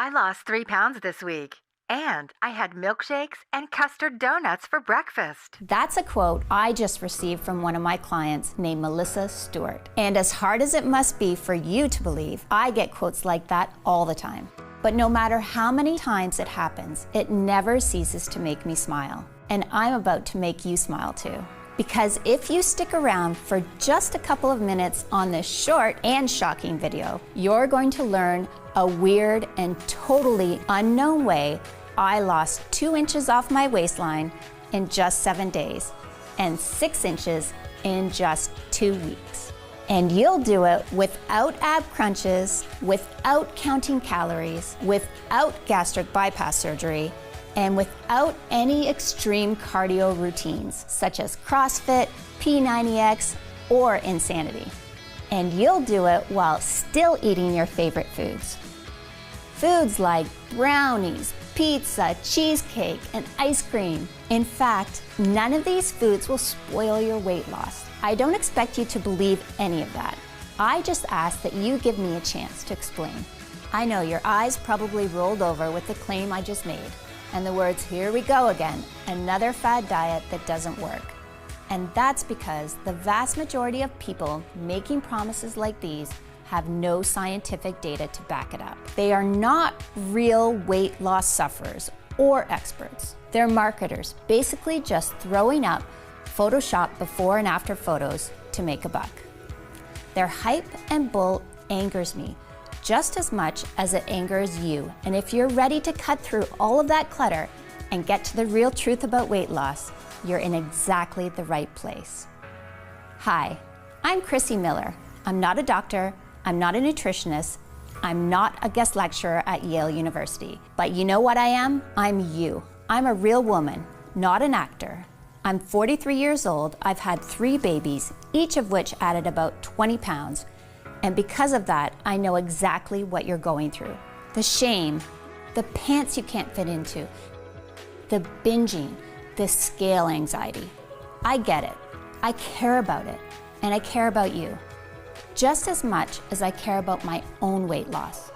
I lost 3 pounds this week, and I had milkshakes and custard donuts for breakfast. That's a quote I just received from one of my clients named Melissa Stewart. And as hard as it must be for you to believe, I get quotes like that all the time. But no matter how many times it happens, it never ceases to make me smile. And I'm about to make you smile too. Because if you stick around for just a couple of minutes on this short and shocking video, you're going to learn a weird and totally unknown way I lost 2 inches off my waistline in just 7 days and 6 inches in just 2 weeks. And you'll do it without ab crunches, without counting calories, without gastric bypass surgery, and without any extreme cardio routines such as CrossFit, P90X, or Insanity. And you'll do it while still eating your favorite foods. Foods like brownies, pizza, cheesecake, and ice cream. In fact, none of these foods will spoil your weight loss. I don't expect you to believe any of that. I just ask that you give me a chance to explain. I know your eyes probably rolled over with the claim I just made, and the words, "Here we go again, another fad diet that doesn't work." And that's because the vast majority of people making promises like these have no scientific data to back it up. They are not real weight loss sufferers or experts. They're marketers, basically just throwing up Photoshop before and after photos to make a buck. Their hype and bull angers me just as much as it angers you. And if you're ready to cut through all of that clutter and get to the real truth about weight loss, you're in exactly the right place. Hi, I'm Chrissy Miller. I'm not a doctor, I'm not a nutritionist, I'm not a guest lecturer at Yale University. But you know what I am? I'm you. I'm a real woman, not an actor. I'm 43 years old, I've had 3 babies, each of which added about 20 pounds. And because of that, I know exactly what you're going through. The shame, the pants you can't fit into, the binging, the scale anxiety. I get it. I care about it. And I care about you. Just as much as I care about my own weight loss.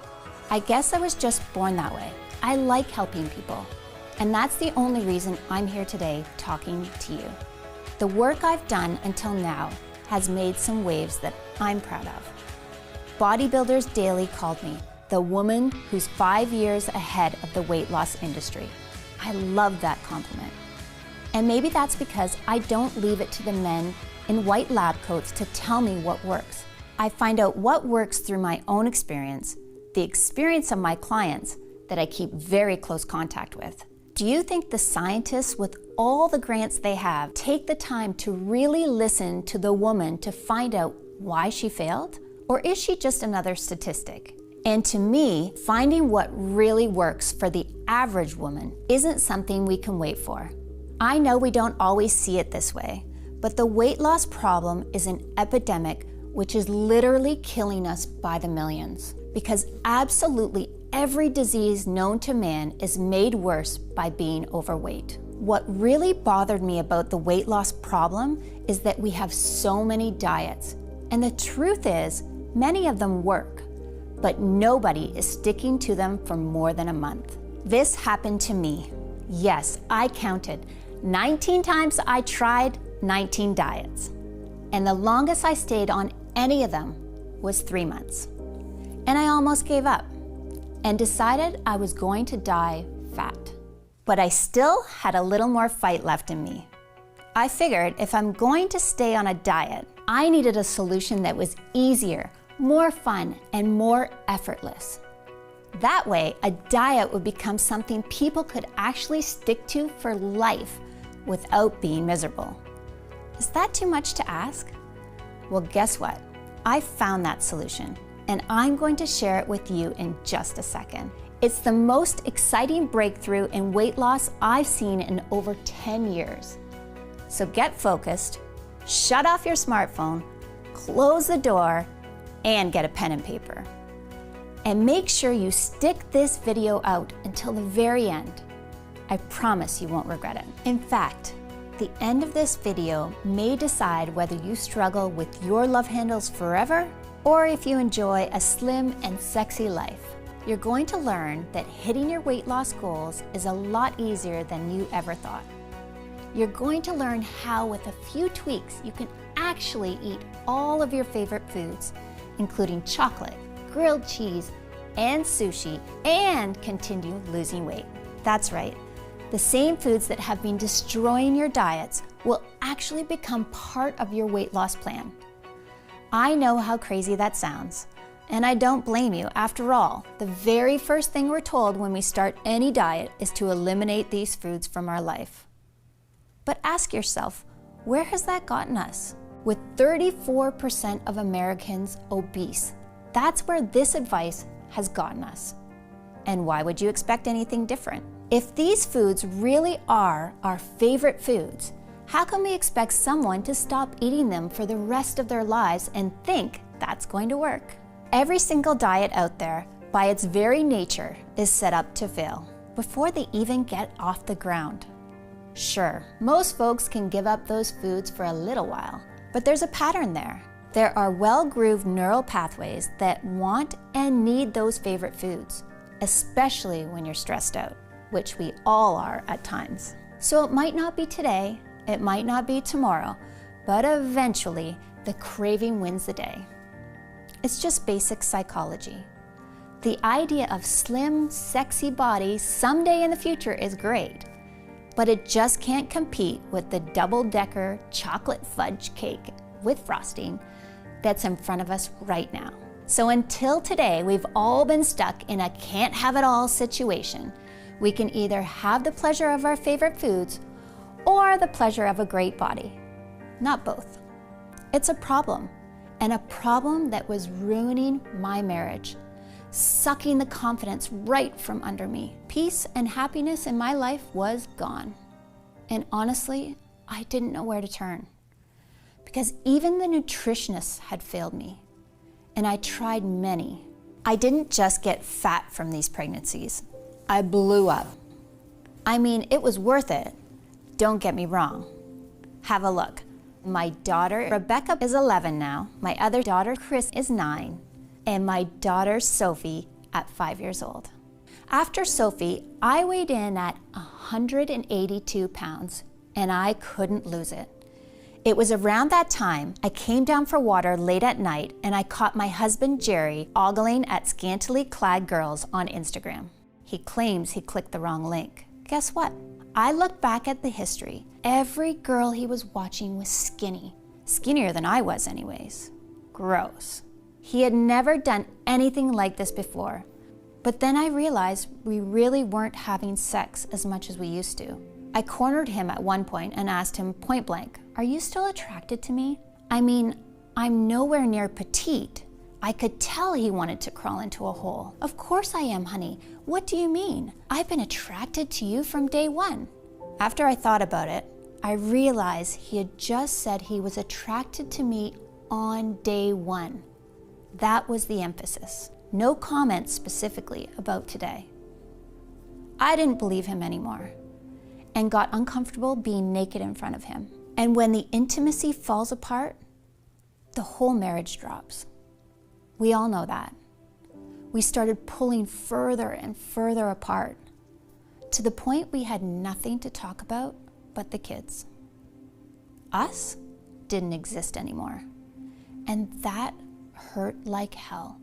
I guess I was just born that way. I like helping people. And that's the only reason I'm here today talking to you. The work I've done until now has made some waves that I'm proud of. Bodybuilders Daily called me the woman who's 5 years ahead of the weight loss industry. I love that compliment. And maybe that's because I don't leave it to the men in white lab coats to tell me what works. I find out what works through my own experience, the experience of my clients that I keep very close contact with. Do you think the scientists with all the grants they have take the time to really listen to the woman to find out why she failed? Or is she just another statistic? And to me, finding what really works for the average woman isn't something we can wait for. I know we don't always see it this way, but the weight loss problem is an epidemic which is literally killing us by the millions. Because absolutely every disease known to man is made worse by being overweight. What really bothered me about the weight loss problem is that we have so many diets. And the truth is, many of them work, but nobody is sticking to them for more than a month. This happened to me. Yes, I counted. 19 times I tried 19 diets. And the longest I stayed on any of them was 3 months. And I almost gave up and decided I was going to die fat. But I still had a little more fight left in me. I figured if I'm going to stay on a diet, I needed a solution that was easier, more fun, and more effortless. That way, a diet would become something people could actually stick to for life without being miserable. Is that too much to ask? Well, guess what? I found that solution, and I'm going to share it with you in just a second. It's the most exciting breakthrough in weight loss I've seen in over 10 years. So get focused, shut off your smartphone, close the door, and get a pen and paper. And make sure you stick this video out until the very end. I promise you won't regret it. In fact, the end of this video may decide whether you struggle with your love handles forever or if you enjoy a slim and sexy life. you're going to learn that hitting your weight loss goals is a lot easier than you ever thought. You're going to learn how, with a few tweaks, you can actually eat all of your favorite foods, including chocolate, grilled cheese, and sushi, and continue losing weight. That's right. The same foods that have been destroying your diets will actually become part of your weight loss plan. I know how crazy that sounds, and I don't blame you. After all, the very first thing we're told when we start any diet is to eliminate these foods from our life. But ask yourself, where has that gotten us? With 34% of Americans obese, that's where this advice has gotten us. And why would you expect anything different? If these foods really are our favorite foods, how can we expect someone to stop eating them for the rest of their lives and think that's going to work? Every single diet out there, by its very nature, is set up to fail before they even get off the ground. Sure, most folks can give up those foods for a little while, but there's a pattern there. There are well-grooved neural pathways that want and need those favorite foods, especially when you're stressed out, which we all are at times. So it might not be today, it might not be tomorrow, but eventually the craving wins the day. It's just basic psychology. The idea of slim, sexy bodies someday in the future is great, but it just can't compete with the double-decker chocolate fudge cake with frosting that's in front of us right now. So until today, we've all been stuck in a can't-have-it-all situation. We can either have the pleasure of our favorite foods or the pleasure of a great body. Not both. It's a problem, and a problem that was ruining my marriage, sucking the confidence right from under me. Peace and happiness in my life was gone. And honestly, I didn't know where to turn, because even the nutritionists had failed me, and I tried many. I didn't just get fat from these pregnancies. I blew up. I mean, it was worth it. Don't get me wrong. Have a look. My daughter, Rebecca, is 11 now. My other daughter, Chris, is 9. And my daughter, Sophie, at 5 years old. After Sophie, I weighed in at 182 pounds, and I couldn't lose it. It was around that time I came down for water late at night, and I caught my husband, Jerry, ogling at scantily clad girls on Instagram. He claims he clicked the wrong link. Guess what? I looked back at the history. Every girl he was watching was skinny. Skinnier than I was anyways. Gross. He had never done anything like this before. But then I realized we really weren't having sex as much as we used to. I cornered him at one point and asked him point blank, "Are you still attracted to me? I mean, I'm nowhere near petite." I could tell he wanted to crawl into a hole. "Of course I am, honey. What do you mean? I've been attracted to you from day one." After I thought about it, I realized he had just said he was attracted to me on day one. That was the emphasis. No comments specifically about today. I didn't believe him anymore and got uncomfortable being naked in front of him. And when the intimacy falls apart, the whole marriage drops. We all know that. We started pulling further and further apart to the point we had nothing to talk about but the kids. Us didn't exist anymore. And that hurt like hell.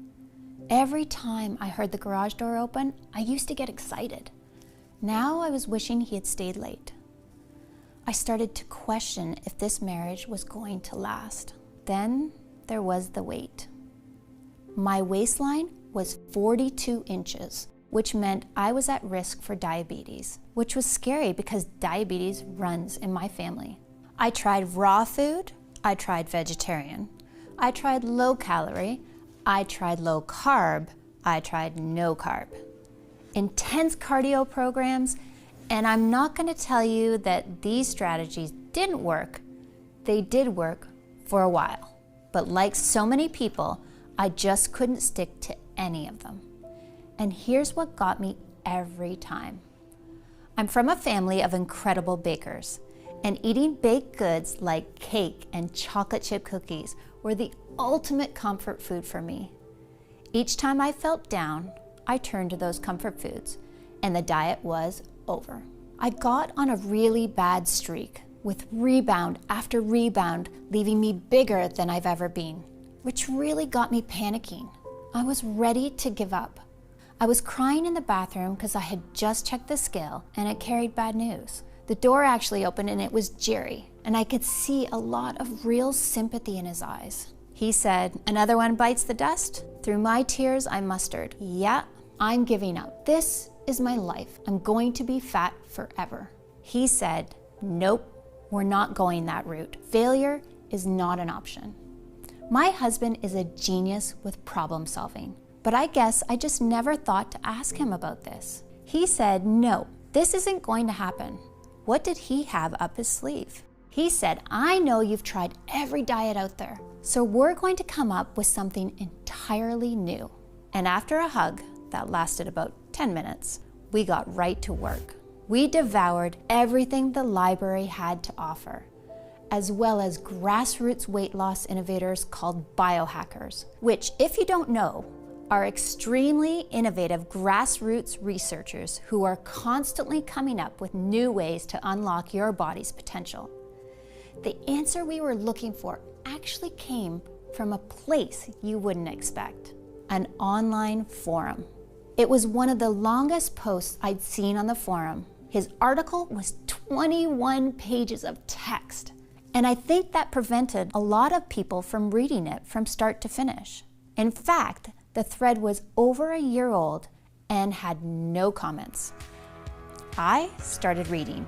Every time I heard the garage door open, I used to get excited. Now I was wishing he had stayed late. I started to question if this marriage was going to last. Then there was the weight. My waistline was 42 inches, which meant I was at risk for diabetes, which was scary because diabetes runs in my family. I tried raw food, I tried vegetarian, I tried low calorie, I tried low carb, I tried no carb. Intense cardio programs, and I'm not going to tell you that these strategies didn't work. They did work for a while, but like so many people, I just couldn't stick to any of them. And here's what got me every time. I'm from a family of incredible bakers, and eating baked goods like cake and chocolate chip cookies were the ultimate comfort food for me. Each time I felt down, I turned to those comfort foods, and the diet was over. I got on a really bad streak, with rebound after rebound, leaving me bigger than I've ever been, which really got me panicking. I was ready to give up. I was crying in the bathroom because I had just checked the scale and it carried bad news. The door actually opened and it was Jerry, and I could see a lot of real sympathy in his eyes. He said, "Another one bites the dust?" Through my tears, I mustered, "Yeah, I'm giving up. This is my life. I'm going to be fat forever." He said, "Nope, we're not going that route. Failure is not an option." My husband is a genius with problem solving, but I guess I just never thought to ask him about this. He said, "No, this isn't going to happen." What did he have up his sleeve? He said, "I know you've tried every diet out there, so we're going to come up with something entirely new." And after a hug that lasted about 10 minutes, we got right to work. We devoured everything the library had to offer, as well as grassroots weight loss innovators called biohackers, which, if you don't know, are extremely innovative grassroots researchers who are constantly coming up with new ways to unlock your body's potential. The answer we were looking for actually came from a place you wouldn't expect: an online forum. It was one of the longest posts I'd seen on the forum. His article was 21 pages of text, and I think that prevented a lot of people from reading it from start to finish. In fact, the thread was over a year old and had no comments. I started reading,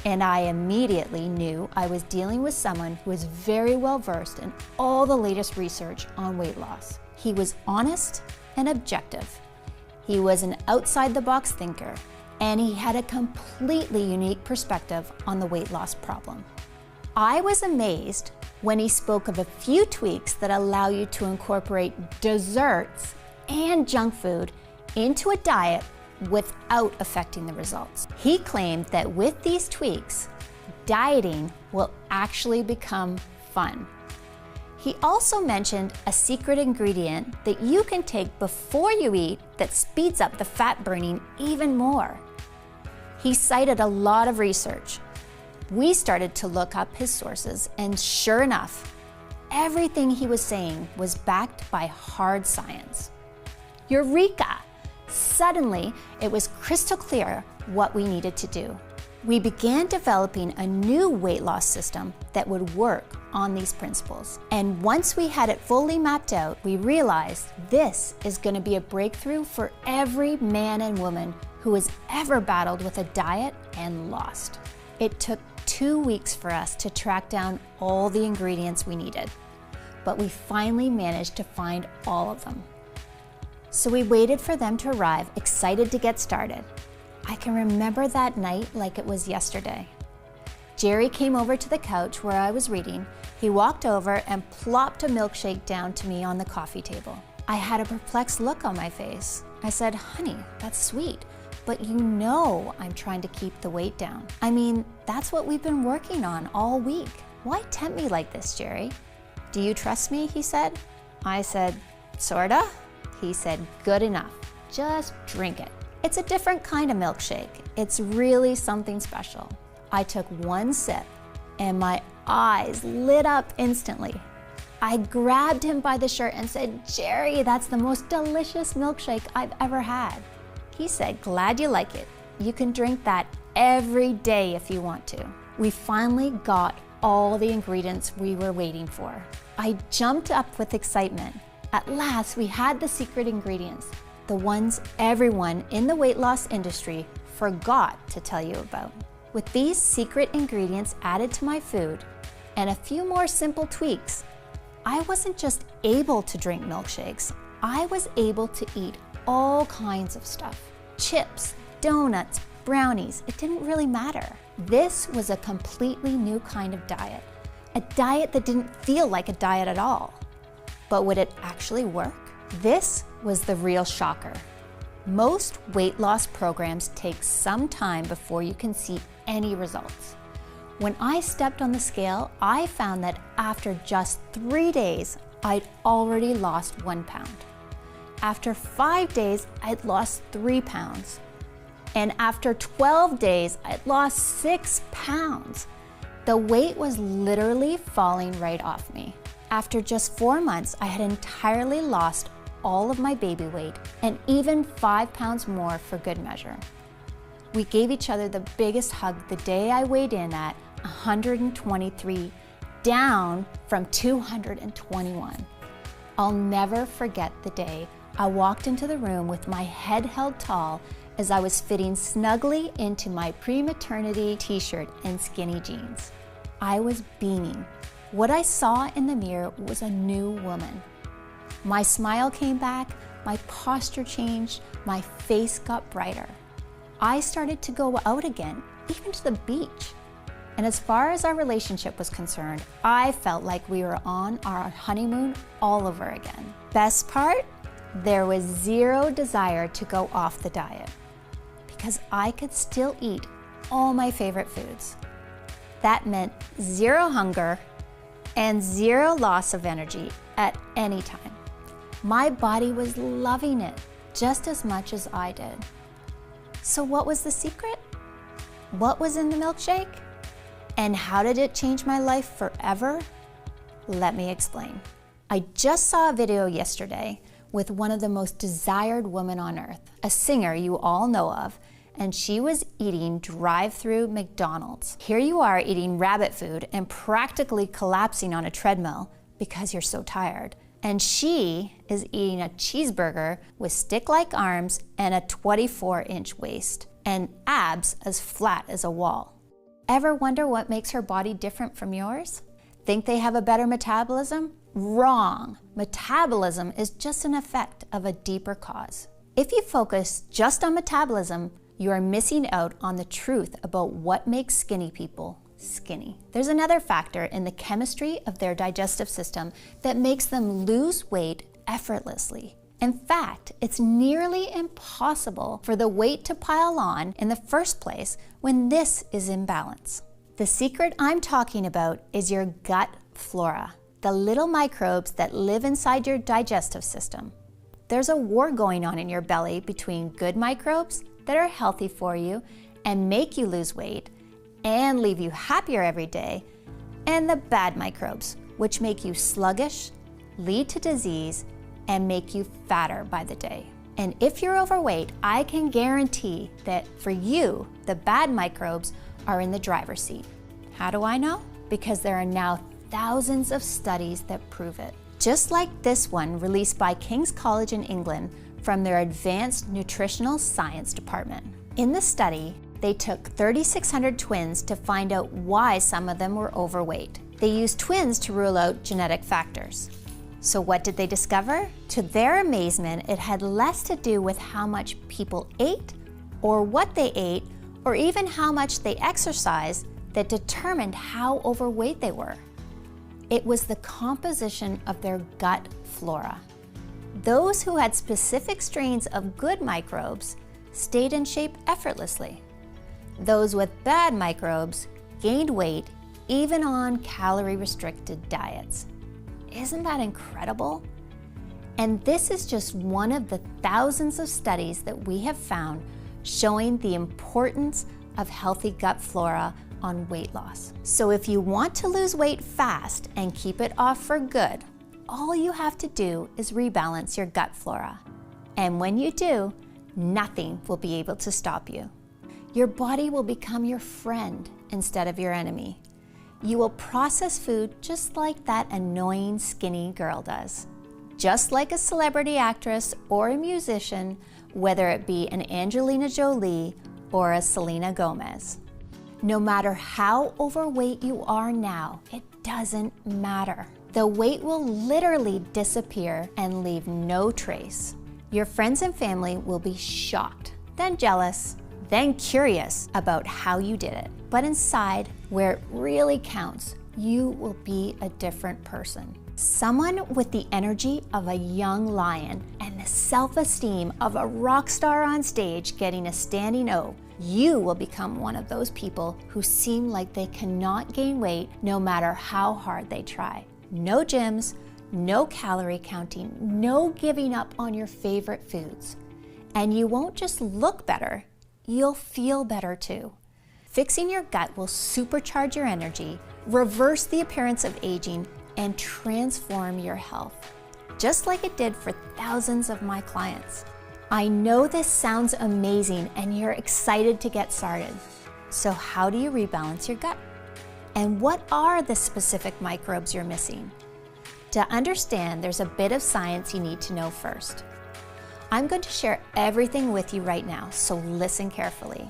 and I immediately knew I was dealing with someone who was very well versed in all the latest research on weight loss. He was honest and objective. He was an outside-the-box thinker, and he had a completely unique perspective on the weight loss problem. I was amazed when he spoke of a few tweaks that allow you to incorporate desserts and junk food into a diet without affecting the results. He claimed that with these tweaks, dieting will actually become fun. He also mentioned a secret ingredient that you can take before you eat that speeds up the fat burning even more. He cited a lot of research. We started to look up his sources, and sure enough, everything he was saying was backed by hard science. Eureka! Suddenly, it was crystal clear what we needed to do. We began developing a new weight loss system that would work on these principles. And once we had it fully mapped out, we realized this is going to be a breakthrough for every man and woman who has ever battled with a diet and lost. It took 2 weeks for us to track down all the ingredients we needed, but we finally managed to find all of them. So we waited for them to arrive, excited to get started. I can remember that night like it was yesterday. Jerry came over to the couch where I was reading. He walked over and plopped a milkshake down to me on the coffee table. I had a perplexed look on my face. I said, "Honey, that's sweet, but you know I'm trying to keep the weight down. I mean, that's what we've been working on all week. Why tempt me like this, Jerry?" "Do you trust me?" he said. I said, "Sorta." He said, "Good enough. Just drink it. It's a different kind of milkshake. It's really something special." I took one sip and my eyes lit up instantly. I grabbed him by the shirt and said, "Jerry, that's the most delicious milkshake I've ever had." He said, "Glad you like it. You can drink that every day if you want to." We finally got all the ingredients we were waiting for. I jumped up with excitement. At last, we had the secret ingredients, the ones everyone in the weight loss industry forgot to tell you about. With these secret ingredients added to my food and a few more simple tweaks, I wasn't just able to drink milkshakes, I was able to eat all kinds of stuff. Chips, donuts, brownies, it didn't really matter. This was a completely new kind of diet, a diet that didn't feel like a diet at all. But would it actually work? This was the real shocker. Most weight loss programs take some time before you can see any results. When I stepped on the scale, I found that after just 3 days, I'd already lost 1 pound. After 5 days, I'd lost 3 pounds. And after 12 days, I'd lost 6 pounds. The weight was literally falling right off me. After just 4 months, I had entirely lost all of my baby weight and even 5 pounds more for good measure. We gave each other the biggest hug the day I weighed in at 123, down from 221. I'll never forget the day I walked into the room with my head held tall as I was fitting snugly into my pre-maternity t-shirt and skinny jeans. I was beaming. What I saw in the mirror was a new woman. My smile came back, my posture changed, my face got brighter. I started to go out again, even to the beach. And as far as our relationship was concerned, I felt like we were on our honeymoon all over again. Best part? There was zero desire to go off the diet because I could still eat all my favorite foods. That meant zero hunger and zero loss of energy at any time. My body was loving it just as much as I did. So what was the secret? What was in the milkshake? And how did it change my life forever? Let me explain. I just saw a video yesterday with one of the most desired women on earth, a singer you all know of, and she was eating drive-through McDonald's. Here you are eating rabbit food and practically collapsing on a treadmill because you're so tired. And she is eating a cheeseburger with stick-like arms and a 24-inch waist and abs as flat as a wall. Ever wonder what makes her body different from yours? Think they have a better metabolism? Wrong. Metabolism is just an effect of a deeper cause. If you focus just on metabolism, you are missing out on the truth about what makes skinny people skinny. There's another factor in the chemistry of their digestive system that makes them lose weight effortlessly. In fact, it's nearly impossible for the weight to pile on in the first place when this is in balance. The secret I'm talking about is your gut flora, the little microbes that live inside your digestive system. There's a war going on in your belly between good microbes that are healthy for you and make you lose weight and leave you happier every day, and the bad microbes, which make you sluggish, lead to disease, and make you fatter by the day. And if you're overweight, I can guarantee that for you, the bad microbes are in the driver's seat. How do I know? Because there are now thousands of studies that prove it. Just like this one released by King's College in England from their Advanced Nutritional Science Department. In the study, they took 3,600 twins to find out why some of them were overweight. They used twins to rule out genetic factors. So what did they discover? To their amazement, it had less to do with how much people ate, or what they ate, or even how much they exercised that determined how overweight they were. It was the composition of their gut flora. Those who had specific strains of good microbes stayed in shape effortlessly. Those with bad microbes gained weight even on calorie-restricted diets. Isn't that incredible? And this is just one of the thousands of studies that we have found showing the importance of healthy gut flora on weight loss. So if you want to lose weight fast and keep it off for good, all you have to do is rebalance your gut flora. And when you do, nothing will be able to stop you. Your body will become your friend instead of your enemy. You will process food just like that annoying skinny girl does. Just like a celebrity actress or a musician, whether it be an Angelina Jolie or a Selena Gomez. No matter how overweight you are now, it doesn't matter. The weight will literally disappear and leave no trace. Your friends and family will be shocked, then jealous, then curious about how you did it. But inside, where it really counts, you will be a different person. Someone with the energy of a young lion and the self-esteem of a rock star on stage getting a standing O. You will become one of those people who seem like they cannot gain weight no matter how hard they try. No gyms, no calorie counting, no giving up on your favorite foods. And you won't just look better, you'll feel better too. Fixing your gut will supercharge your energy, reverse the appearance of aging, and transform your health, just like it did for thousands of my clients. I know this sounds amazing and you're excited to get started. So how do you rebalance your gut? And what are the specific microbes you're missing? To understand, there's a bit of science you need to know first. I'm going to share everything with you right now, so listen carefully.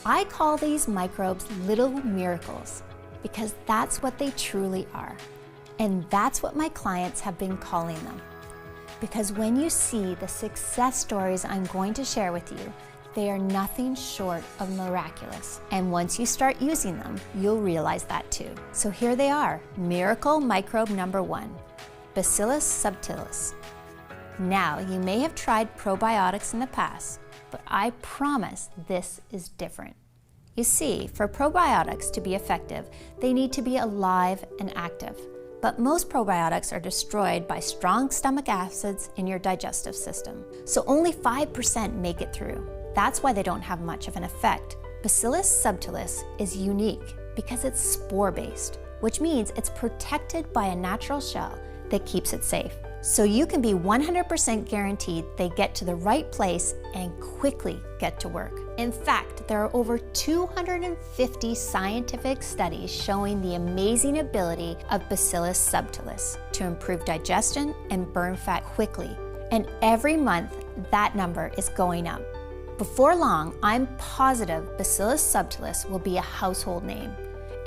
I call these microbes little miracles because that's what they truly are. And that's what my clients have been calling them. Because when you see the success stories I'm going to share with you, they are nothing short of miraculous. And once you start using them, you'll realize that too. So here they are, miracle microbe number 1, Bacillus subtilis. Now, you may have tried probiotics in the past, but I promise this is different. You see, for probiotics to be effective, they need to be alive and active. But most probiotics are destroyed by strong stomach acids in your digestive system. So only 5% make it through. That's why they don't have much of an effect. Bacillus subtilis is unique because it's spore-based, which means it's protected by a natural shell that keeps it safe. So you can be 100% guaranteed they get to the right place and quickly get to work. In fact, there are over 250 scientific studies showing the amazing ability of Bacillus subtilis to improve digestion and burn fat quickly. And every month, that number is going up. Before long, I'm positive Bacillus subtilis will be a household name.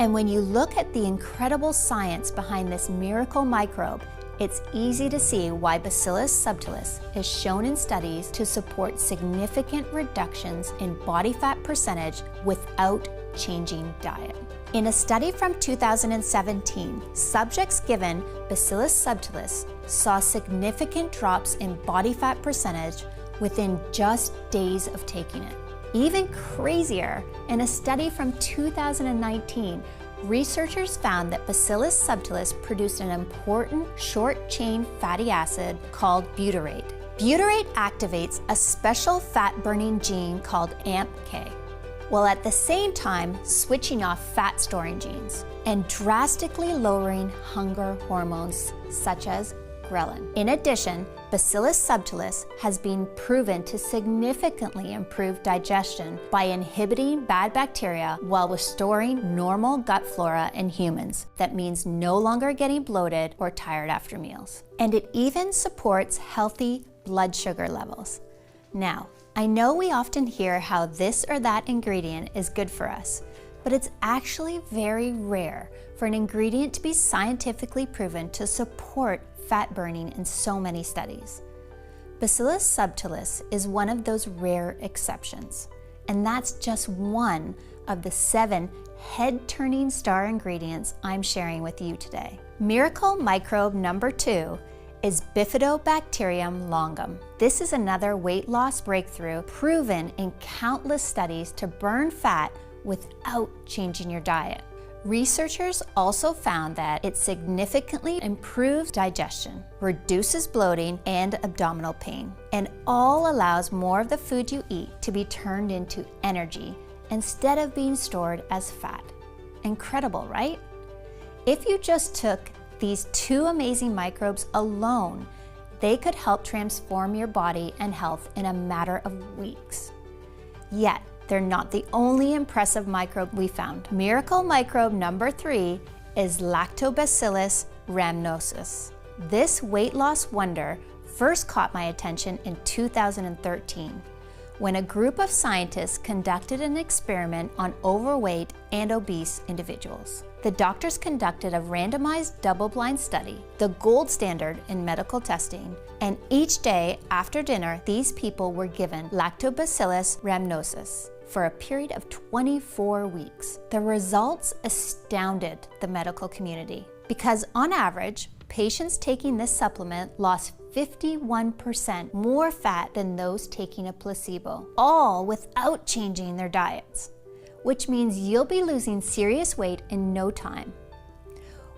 And when you look at the incredible science behind this miracle microbe, it's easy to see why Bacillus subtilis is shown in studies to support significant reductions in body fat percentage without changing diet. In a study from 2017, subjects given Bacillus subtilis saw significant drops in body fat percentage within just days of taking it. Even crazier, in a study from 2019, researchers found that Bacillus subtilis produced an important short-chain fatty acid called butyrate. Butyrate activates a special fat-burning gene called AMPk, while at the same time switching off fat-storing genes and drastically lowering hunger hormones such as ghrelin. In addition, Bacillus subtilis has been proven to significantly improve digestion by inhibiting bad bacteria while restoring normal gut flora in humans. That means no longer getting bloated or tired after meals. And it even supports healthy blood sugar levels. Now, I know we often hear how this or that ingredient is good for us, but it's actually very rare for an ingredient to be scientifically proven to support fat burning in so many studies. Bacillus subtilis is one of those rare exceptions, and that's just one of the 7 head-turning star ingredients I'm sharing with you today. Miracle microbe number 2 is Bifidobacterium longum. This is another weight loss breakthrough proven in countless studies to burn fat without changing your diet. Researchers also found that it significantly improves digestion, reduces bloating and abdominal pain, and all allows more of the food you eat to be turned into energy instead of being stored as fat. Incredible, right? If you just took these 2 amazing microbes alone, they could help transform your body and health in a matter of weeks. Yet, they're not the only impressive microbe we found. Miracle microbe number 3 is Lactobacillus rhamnosus. This weight loss wonder first caught my attention in 2013 when a group of scientists conducted an experiment on overweight and obese individuals. The doctors conducted a randomized double-blind study, the gold standard in medical testing, and each day after dinner, these people were given Lactobacillus rhamnosus for a period of 24 weeks. The results astounded the medical community because on average, patients taking this supplement lost 51% more fat than those taking a placebo, all without changing their diets, which means you'll be losing serious weight in no time.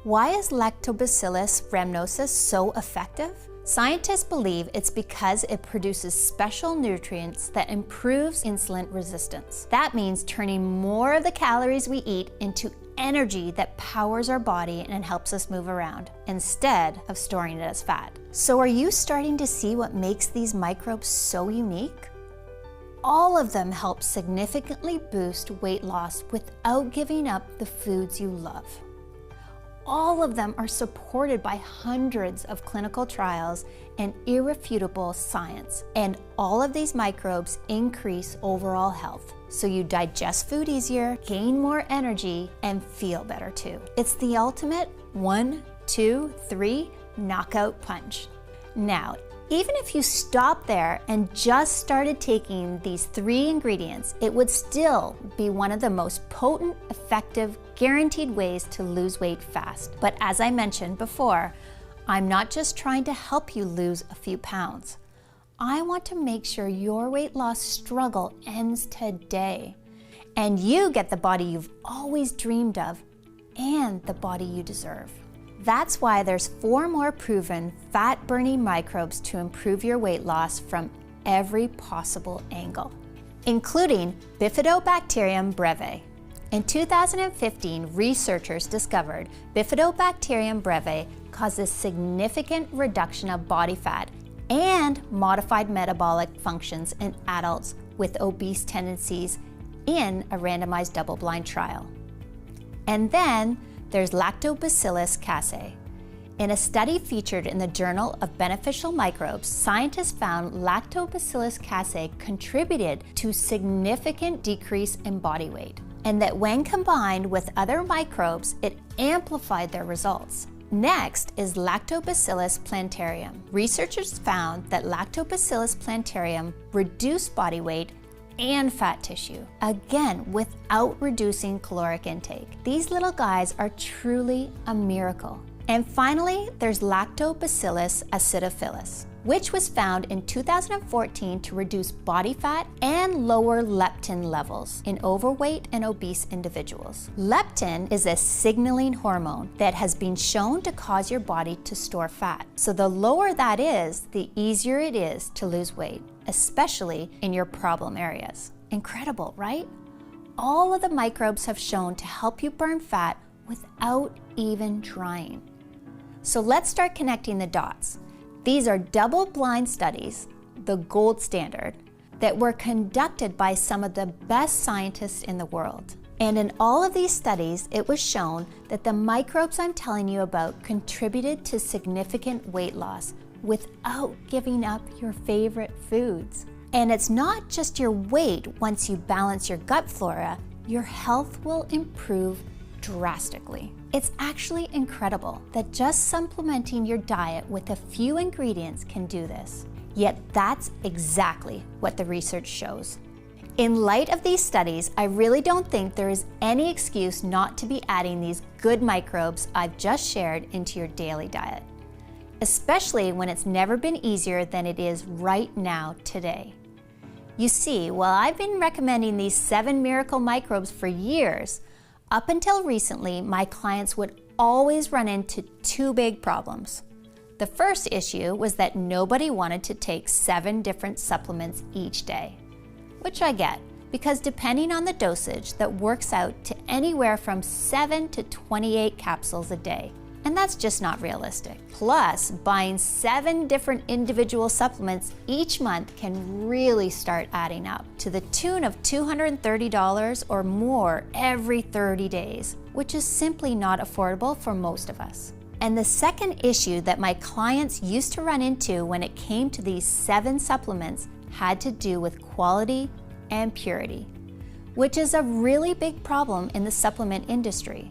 Why is Lactobacillus rhamnosus so effective? Scientists believe it's because it produces special nutrients that improves insulin resistance. That means turning more of the calories we eat into energy that powers our body and helps us move around, instead of storing it as fat. So are you starting to see what makes these microbes so unique? All of them help significantly boost weight loss without giving up the foods you love. All of them are supported by hundreds of clinical trials and irrefutable science. And all of these microbes increase overall health. So you digest food easier, gain more energy, and feel better too. It's the ultimate 1, 2, 3 knockout punch. Now, even if you stopped there and just started taking these 3 ingredients, it would still be one of the most potent, effective, guaranteed ways to lose weight fast. But as I mentioned before, I'm not just trying to help you lose a few pounds. I want to make sure your weight loss struggle ends today, and you get the body you've always dreamed of and the body you deserve. That's why there's 4 more proven fat-burning microbes to improve your weight loss from every possible angle, including Bifidobacterium breve. In 2015, researchers discovered Bifidobacterium breve causes significant reduction of body fat and modified metabolic functions in adults with obese tendencies in a randomized double-blind trial. And then there's Lactobacillus casei. In a study featured in the Journal of Beneficial Microbes, scientists found Lactobacillus casei contributed to significant decrease in body weight, and that when combined with other microbes, it amplified their results. Next is Lactobacillus plantarum. Researchers found that Lactobacillus plantarum reduced body weight and fat tissue, again without reducing caloric intake. These little guys are truly a miracle. And finally, there's Lactobacillus acidophilus, which was found in 2014 to reduce body fat and lower leptin levels in overweight and obese individuals. Leptin is a signaling hormone that has been shown to cause your body to store fat. So the lower that is, the easier it is to lose weight, especially in your problem areas. Incredible, right? All of the microbes have shown to help you burn fat without even trying. So let's start connecting the dots. These are double-blind studies, the gold standard, that were conducted by some of the best scientists in the world. And in all of these studies, it was shown that the microbes I'm telling you about contributed to significant weight loss without giving up your favorite foods. And it's not just your weight. Once you balance your gut flora, your health will improve drastically. It's actually incredible that just supplementing your diet with a few ingredients can do this. Yet that's exactly what the research shows. In light of these studies, I really don't think there is any excuse not to be adding these good microbes I've just shared into your daily diet, especially when it's never been easier than it is right now today. You see, while I've been recommending these 7 miracle microbes for years, up until recently, my clients would always run into 2 big problems. The first issue was that nobody wanted to take 7 different supplements each day, which I get, because depending on the dosage, that works out to anywhere from 7 to 28 capsules a day. And that's just not realistic. Plus, buying 7 different individual supplements each month can really start adding up to the tune of $230 or more every 30 days, which is simply not affordable for most of us. And the second issue that my clients used to run into when it came to these 7 supplements had to do with quality and purity, which is a really big problem in the supplement industry.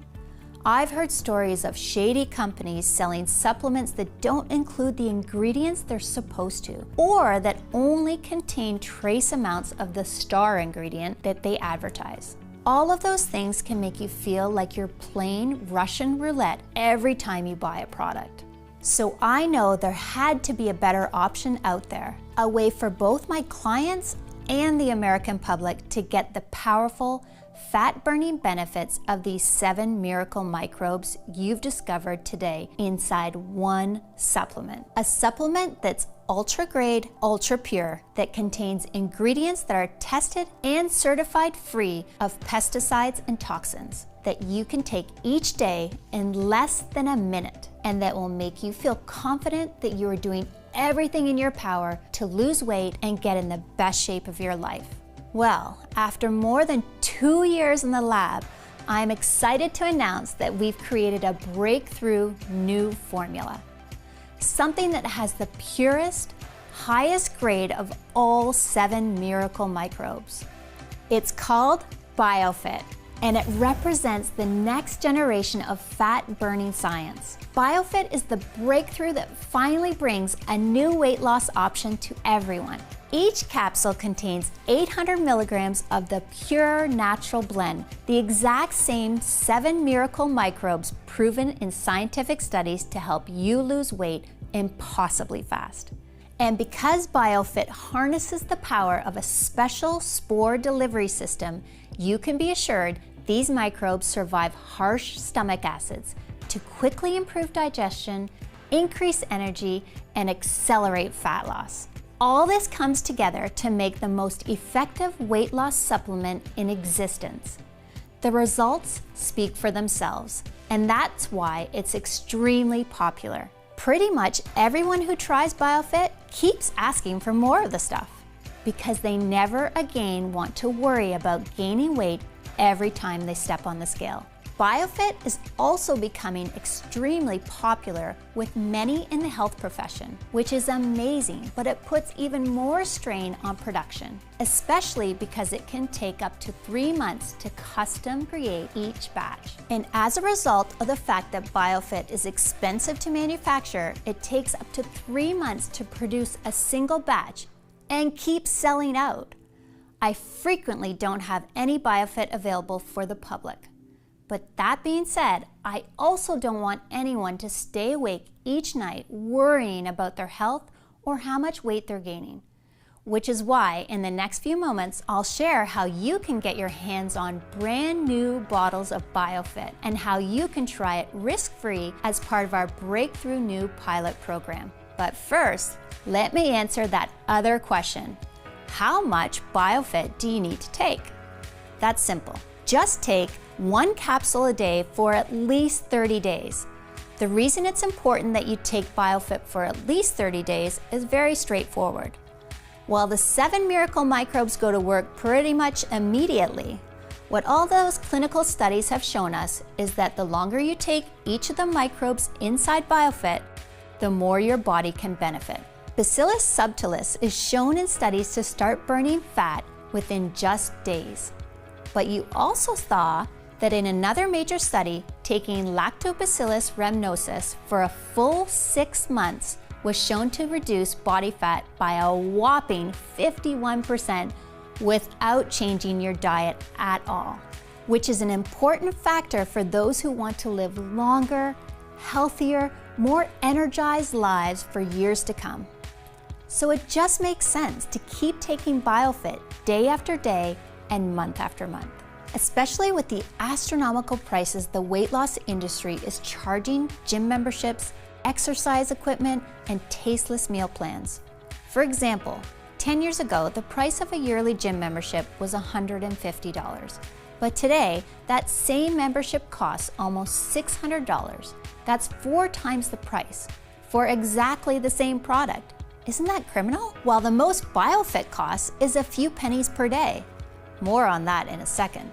I've heard stories of shady companies selling supplements that don't include the ingredients they're supposed to, or that only contain trace amounts of the star ingredient that they advertise. All of those things can make you feel like you're playing Russian roulette every time you buy a product. So I know there had to be a better option out there, a way for both my clients and the American public to get the powerful, fat-burning benefits of these 7 miracle microbes you've discovered today inside one supplement. A supplement that's ultra-grade, ultra-pure, that contains ingredients that are tested and certified free of pesticides and toxins, that you can take each day in less than a minute, and that will make you feel confident that you are doing everything in your power to lose weight and get in the best shape of your life. Well, after more than 2 years in the lab, I'm excited to announce that we've created a breakthrough new formula. Something that has the purest, highest grade of all 7 miracle microbes. It's called BioFit, and it represents the next generation of fat-burning science. BioFit is the breakthrough that finally brings a new weight loss option to everyone. Each capsule contains 800 milligrams of the pure natural blend, the exact same 7 miracle microbes proven in scientific studies to help you lose weight impossibly fast. And because BioFit harnesses the power of a special spore delivery system, you can be assured these microbes survive harsh stomach acids to quickly improve digestion, increase energy, and accelerate fat loss. All this comes together to make the most effective weight loss supplement in existence. The results speak for themselves, and that's why it's extremely popular. Pretty much everyone who tries BioFit keeps asking for more of the stuff because they never again want to worry about gaining weight every time they step on the scale. BioFit is also becoming extremely popular with many in the health profession, which is amazing, but it puts even more strain on production, especially because it can take up to 3 months to custom create each batch. And as a result of the fact that BioFit is expensive to manufacture, it takes up to 3 months to produce a single batch and keeps selling out. I frequently don't have any BioFit available for the public. But that being said, I also don't want anyone to stay awake each night worrying about their health or how much weight they're gaining. Which is why in the next few moments, I'll share how you can get your hands on brand new bottles of BioFit and how you can try it risk-free as part of our breakthrough new pilot program. But first, let me answer that other question. How much BioFit do you need to take? That's simple. Just take 1 capsule a day for at least 30 days. The reason it's important that you take BioFit for at least 30 days is very straightforward. While the 7 miracle microbes go to work pretty much immediately, what all those clinical studies have shown us is that the longer you take each of the microbes inside BioFit, the more your body can benefit. Bacillus subtilis is shown in studies to start burning fat within just days. But you also saw that in another major study, taking Lactobacillus rhamnosus for a full 6 months was shown to reduce body fat by a whopping 51% without changing your diet at all, which is an important factor for those who want to live longer, healthier, more energized lives for years to come. So it just makes sense to keep taking BioFit day after day and month after month, especially with the astronomical prices the weight loss industry is charging gym memberships, exercise equipment, and tasteless meal plans. For example, 10 years ago, the price of a yearly gym membership was $150. But today, that same membership costs almost $600. That's 4 times the price for exactly the same product. Isn't that criminal? While the most BioFit costs is a few pennies per day. More on that in a second.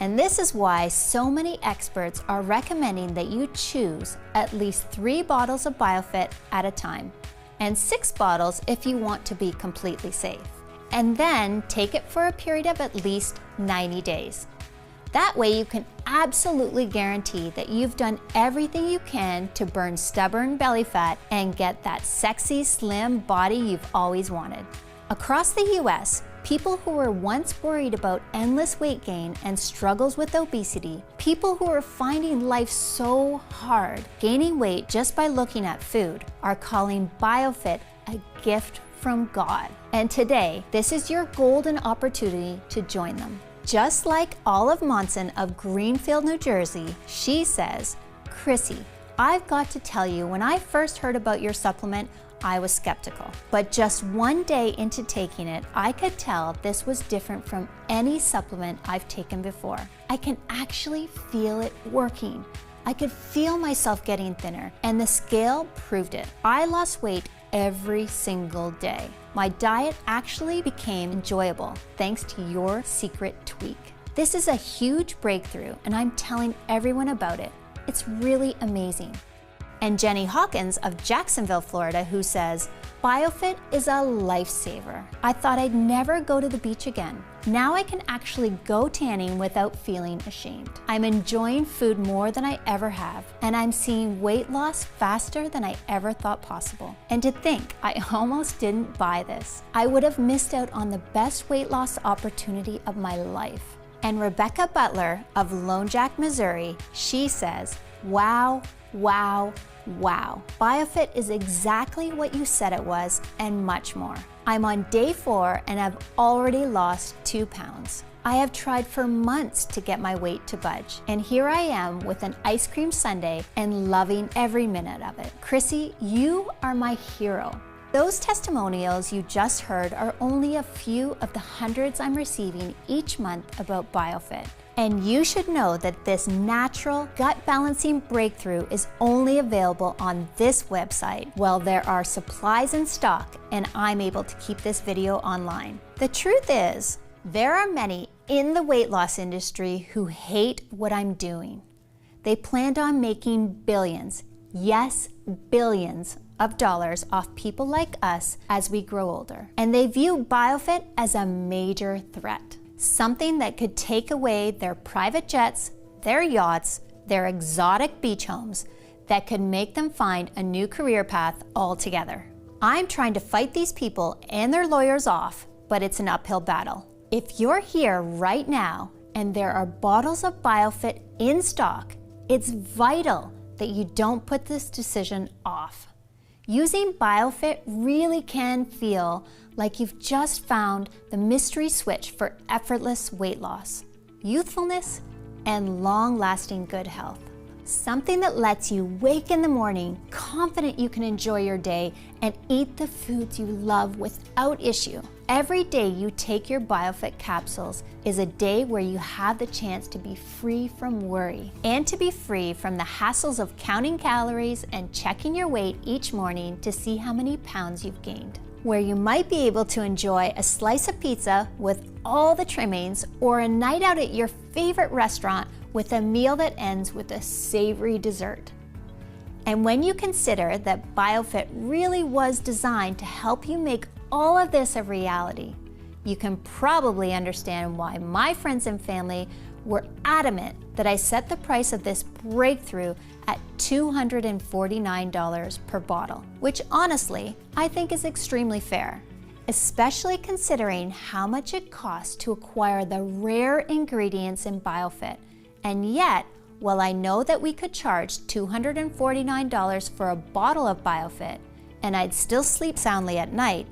And this is why so many experts are recommending that you choose at least 3 bottles of BioFit at a time, and 6 bottles if you want to be completely safe. And then take it for a period of at least 90 days. That way you can absolutely guarantee that you've done everything you can to burn stubborn belly fat and get that sexy, slim body you've always wanted. Across the US, people who were once worried about endless weight gain and struggles with obesity, people who are finding life so hard, gaining weight just by looking at food, are calling BioFit a gift from God. And today, this is your golden opportunity to join them. Just like Olive Monson of Greenfield, New Jersey, she says, "Chrissy, I've got to tell you, when I first heard about your supplement, I was skeptical. But just one day into taking it, I could tell this was different from any supplement I've taken before. I can actually feel it working. I could feel myself getting thinner, and the scale proved it. I lost weight every single day. My diet actually became enjoyable thanks to your secret tweak. This is a huge breakthrough, and I'm telling everyone about it. It's really amazing." And Jenny Hawkins of Jacksonville, Florida, who says, "BioFit is a lifesaver. I thought I'd never go to the beach again. Now I can actually go tanning without feeling ashamed. I'm enjoying food more than I ever have, and I'm seeing weight loss faster than I ever thought possible. And to think, I almost didn't buy this. I would have missed out on the best weight loss opportunity of my life." And Rebecca Butler of Lone Jack, Missouri, she says, "Wow, wow, wow. BioFit is exactly what you said it was and much more. I'm on day 4 and I've already lost 2 pounds. I have tried for months to get my weight to budge, and here I am with an ice cream sundae and loving every minute of it. Chrissy, you are my hero." Those testimonials you just heard are only a few of the hundreds I'm receiving each month about BioFit. And you should know that this natural gut balancing breakthrough is only available on this website while there are supplies in stock and I'm able to keep this video online. The truth is, there are many in the weight loss industry who hate what I'm doing. They planned on making billions, yes, billions of dollars off people like us as we grow older. And they view BioFit as a major threat. Something that could take away their private jets, their yachts, their exotic beach homes, that could make them find a new career path altogether. I'm trying to fight these people and their lawyers off, but it's an uphill battle. If you're here right now and there are bottles of BioFit in stock, it's vital that you don't put this decision off. Using BioFit really can feel like you've just found the mystery switch for effortless weight loss, youthfulness, and long-lasting good health. Something that lets you wake in the morning confident you can enjoy your day and eat the foods you love without issue. Every day you take your BioFit capsules is a day where you have the chance to be free from worry and to be free from the hassles of counting calories and checking your weight each morning to see how many pounds you've gained. Where you might be able to enjoy a slice of pizza with all the trimmings or a night out at your favorite restaurant with a meal that ends with a savory dessert. And when you consider that BioFit really was designed to help you make all of this a reality, you can probably understand why my friends and family were adamant that I set the price of this breakthrough at $249 per bottle, which honestly, I think is extremely fair, especially considering how much it costs to acquire the rare ingredients in BioFit. And yet, while I know that we could charge $249 for a bottle of BioFit and I'd still sleep soundly at night,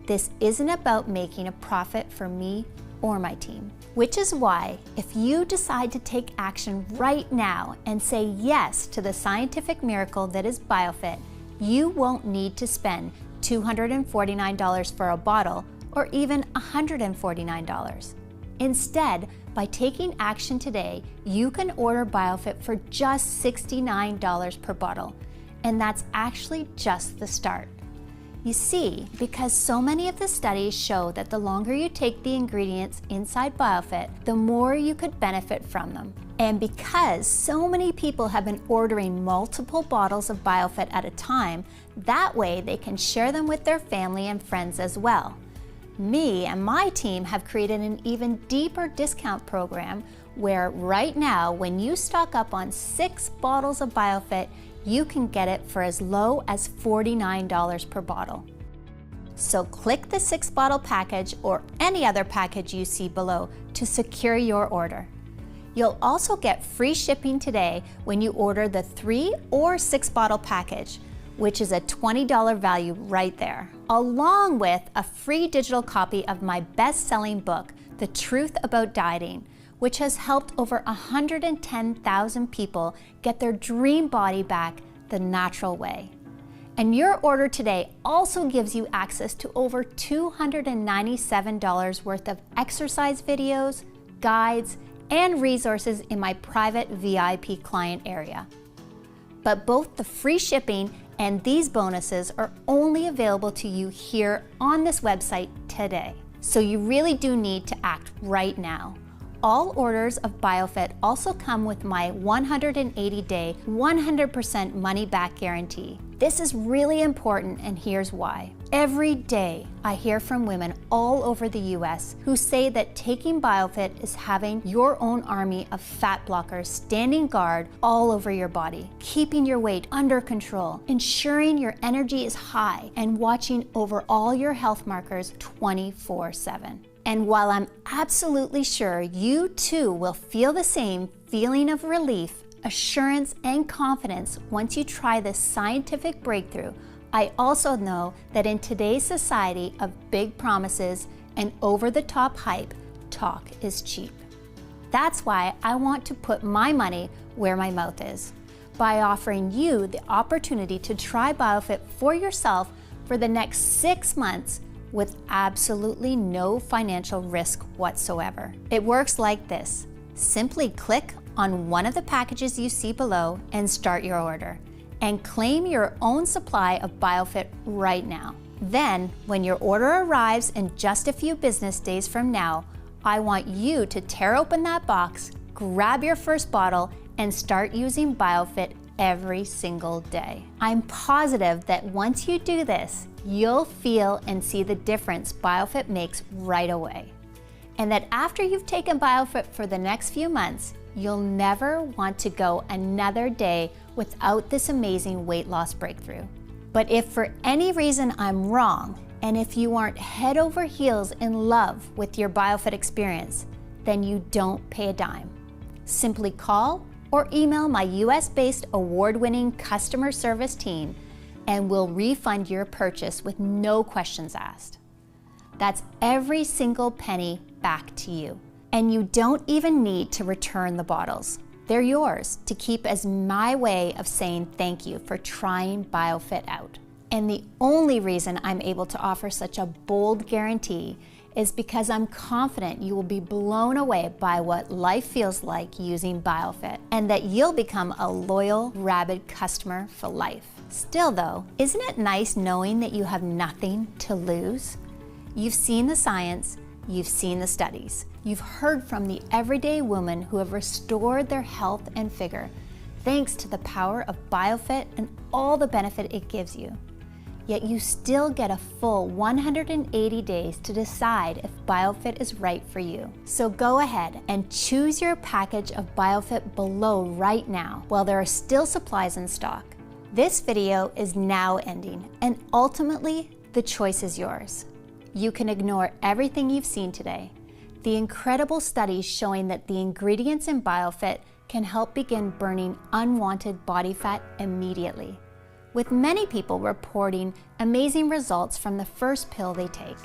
this isn't about making a profit for me or my team. Which is why, if you decide to take action right now and say yes to the scientific miracle that is BioFit, you won't need to spend $249 for a bottle or even $149. Instead, by taking action today, you can order BioFit for just $69 per bottle, and that's actually just the start. You see, because so many of the studies show that the longer you take the ingredients inside BioFit, the more you could benefit from them. And because so many people have been ordering multiple bottles of BioFit at a time, that way they can share them with their family and friends as well. Me and my team have created an even deeper discount program where right now, when you stock up on 6 bottles of BioFit, you can get it for as low as $49 per bottle. So click the 6-bottle package or any other package you see below to secure your order. You'll also get free shipping today when you order the 3 or 6-bottle package, which is a $20 value right there, along with a free digital copy of my best-selling book, The Truth About Dieting, which has helped over 110,000 people get their dream body back the natural way. And your order today also gives you access to over $297 worth of exercise videos, guides, and resources in my private VIP client area. But both the free shipping and these bonuses are only available to you here on this website today. So you really do need to act right now. All orders of BioFit also come with my 180-day, 100% money-back guarantee. This is really important, and here's why. Every day, I hear from women all over the US who say that taking BioFit is having your own army of fat blockers standing guard all over your body, keeping your weight under control, ensuring your energy is high, and watching over all your health markers 24/7. And while I'm absolutely sure you too will feel the same feeling of relief, assurance, and confidence once you try this scientific breakthrough, I also know that in today's society of big promises and over-the-top hype, talk is cheap. That's why I want to put my money where my mouth is, by offering you the opportunity to try BioFit for yourself for the next 6 months with absolutely no financial risk whatsoever. It works like this. Simply click on one of the packages you see below and start your order, and claim your own supply of BioFit right now. Then, when your order arrives in just a few business days from now, I want you to tear open that box, grab your first bottle, and start using BioFit every single day. I'm positive that once you do this, you'll feel and see the difference BioFit makes right away. And that after you've taken BioFit for the next few months, you'll never want to go another day without this amazing weight loss breakthrough. But if for any reason I'm wrong, and if you aren't head over heels in love with your BioFit experience, then you don't pay a dime. Simply call or email my US-based award-winning customer service team, and we'll refund your purchase with no questions asked. That's every single penny back to you. And you don't even need to return the bottles. They're yours to keep as my way of saying thank you for trying BioFit out. And the only reason I'm able to offer such a bold guarantee is because I'm confident you will be blown away by what life feels like using BioFit, and that you'll become a loyal, rabid customer for life. Still though, isn't it nice knowing that you have nothing to lose? You've seen the science, you've seen the studies, you've heard from the everyday women who have restored their health and figure, thanks to the power of BioFit and all the benefit it gives you. Yet you still get a full 180 days to decide if BioFit is right for you. So go ahead and choose your package of BioFit below right now while there are still supplies in stock. This video is now ending, and ultimately, the choice is yours. You can ignore everything you've seen today. The incredible studies showing that the ingredients in BioFit can help begin burning unwanted body fat immediately, with many people reporting amazing results from the first pill they take.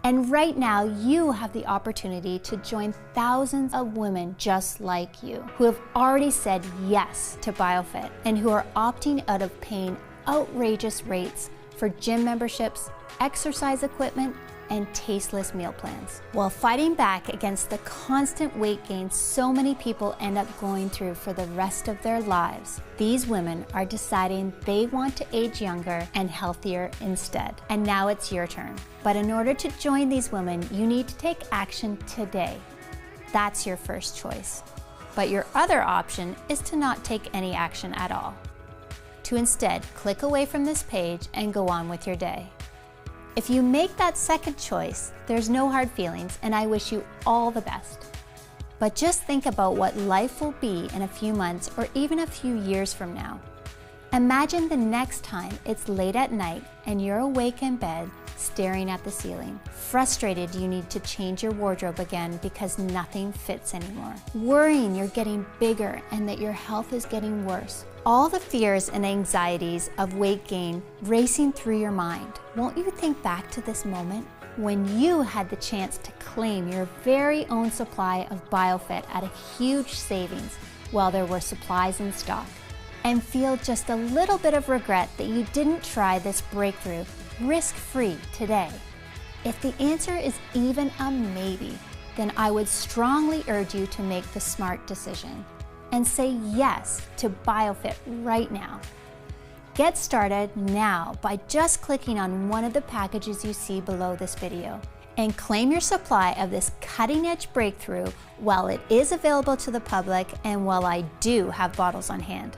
And right now, you have the opportunity to join thousands of women just like you, who have already said yes to BioFit and who are opting out of paying outrageous rates for gym memberships, exercise equipment, and tasteless meal plans, while fighting back against the constant weight gain so many people end up going through for the rest of their lives. These women are deciding they want to age younger and healthier instead. And now it's your turn. But in order to join these women, you need to take action today. That's your first choice. But your other option is to not take any action at all. To instead click away from this page and go on with your day. If you make that second choice, there's no hard feelings, and I wish you all the best. But just think about what life will be in a few months or even a few years from now. Imagine the next time it's late at night and you're awake in bed staring at the ceiling, frustrated you need to change your wardrobe again because nothing fits anymore, worrying you're getting bigger and that your health is getting worse, all the fears and anxieties of weight gain racing through your mind, won't you think back to this moment when you had the chance to claim your very own supply of BioFit at a huge savings while there were supplies in stock, and feel just a little bit of regret that you didn't try this breakthrough risk-free today? If the answer is even a maybe, then I would strongly urge you to make the smart decision and say yes to BioFit right now. Get started now by just clicking on one of the packages you see below this video and claim your supply of this cutting-edge breakthrough while it is available to the public and while I do have bottles on hand.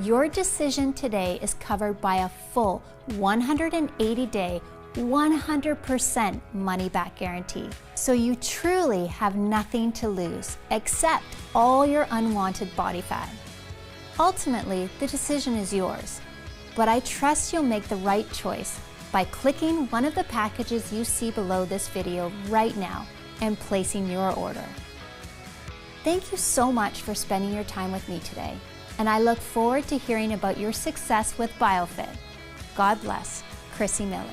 Your decision today is covered by a full 180-day, 100% money-back guarantee. So you truly have nothing to lose except all your unwanted body fat. Ultimately, the decision is yours, but I trust you'll make the right choice by clicking one of the packages you see below this video right now and placing your order. Thank you so much for spending your time with me today, and I look forward to hearing about your success with BioFit. God bless. Chrissy Miller.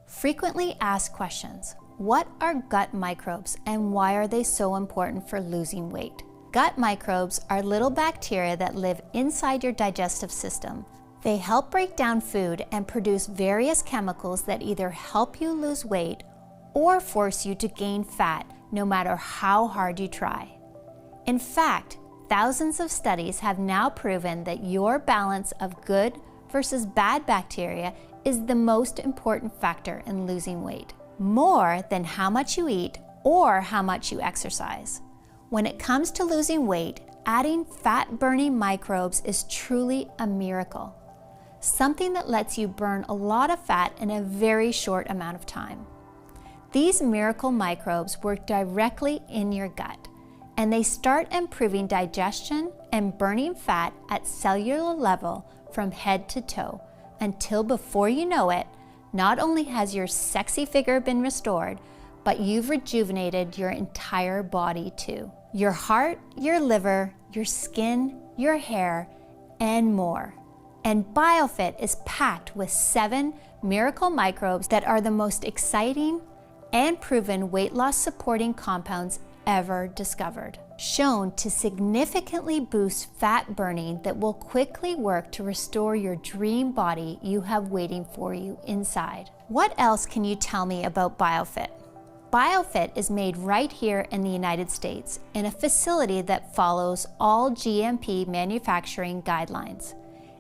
Frequently asked questions. What are gut microbes and why are they so important for losing weight? Gut microbes are little bacteria that live inside your digestive system. They help break down food and produce various chemicals that either help you lose weight or force you to gain fat no matter how hard you try. In fact, thousands of studies have now proven that your balance of good versus bad bacteria is the most important factor in losing weight, more than how much you eat or how much you exercise. When it comes to losing weight, adding fat-burning microbes is truly a miracle, something that lets you burn a lot of fat in a very short amount of time. These miracle microbes work directly in your gut, and they start improving digestion and burning fat at cellular level from head to toe, until before you know it, not only has your sexy figure been restored, but you've rejuvenated your entire body too. Your heart, your liver, your skin, your hair, and more. And BioFit is packed with 7 miracle microbes that are the most exciting and proven weight loss supporting compounds ever discovered, shown to significantly boost fat burning that will quickly work to restore your dream body you have waiting for you inside. What else can you tell me about BioFit? BioFit is made right here in the United States in a facility that follows all GMP manufacturing guidelines.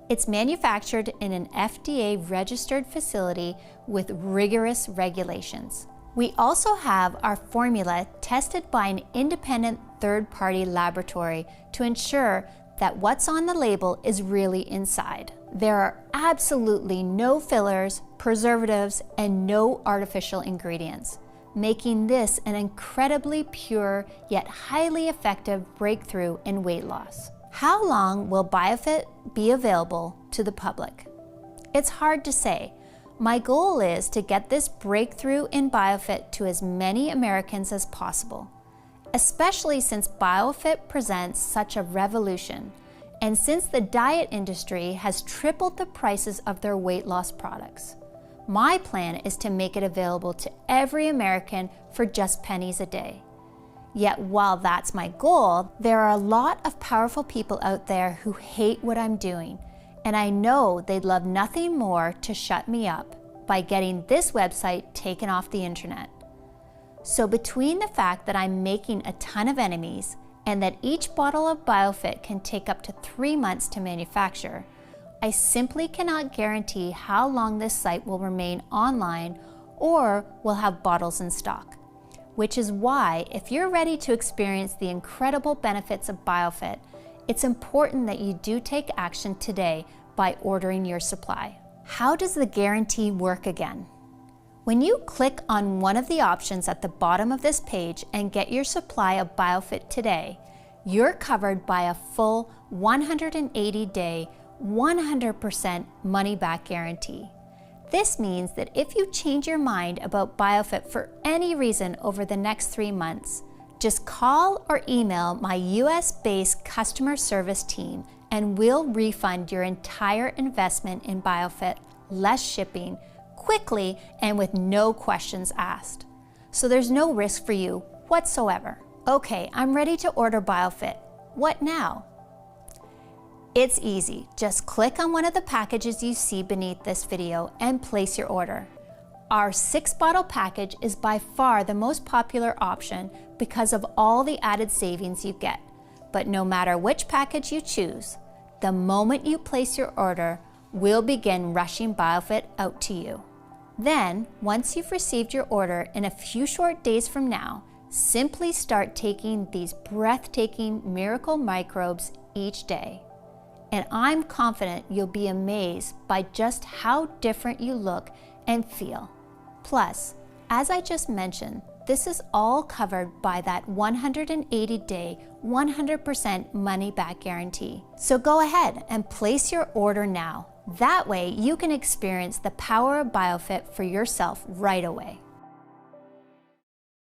It's manufactured in an FDA-registered facility with rigorous regulations. We also have our formula tested by an independent third-party laboratory to ensure that what's on the label is really inside. There are absolutely no fillers, preservatives, and no artificial ingredients, making this an incredibly pure yet highly effective breakthrough in weight loss. How long will BioFit be available to the public? It's hard to say. My goal is to get this breakthrough in BioFit to as many Americans as possible, especially since BioFit presents such a revolution, and since the diet industry has tripled the prices of their weight loss products. My plan is to make it available to every American for just pennies a day. Yet while that's my goal, there are a lot of powerful people out there who hate what I'm doing, and I know they'd love nothing more to shut me up by getting this website taken off the internet. So between the fact that I'm making a ton of enemies and that each bottle of BioFit can take up to 3 months to manufacture, I simply cannot guarantee how long this site will remain online or will have bottles in stock. which is why if you're ready to experience the incredible benefits of BioFit, it's important that you do take action today by ordering your supply. How does the guarantee work again? When you click on one of the options at the bottom of this page and get your supply of BioFit today, you're covered by a full 180-day, 100% money-back guarantee. This means that if you change your mind about BioFit for any reason over the next 3 months, just call or email my US-based customer service team and we'll refund your entire investment in BioFit, less shipping, quickly and with no questions asked. So there's no risk for you whatsoever. Okay, I'm ready to order BioFit. What now? It's easy. Just click on one of the packages you see beneath this video and place your order. Our 6-bottle package is by far the most popular option because of all the added savings you get. But no matter which package you choose, the moment you place your order, we'll begin rushing BioFit out to you. Then, once you've received your order in a few short days from now, simply start taking these breathtaking miracle microbes each day. And I'm confident you'll be amazed by just how different you look and feel. Plus, as I just mentioned, this is all covered by that 180-day, 100% money-back guarantee. So go ahead and place your order now. That way you can experience the power of BioFit for yourself right away.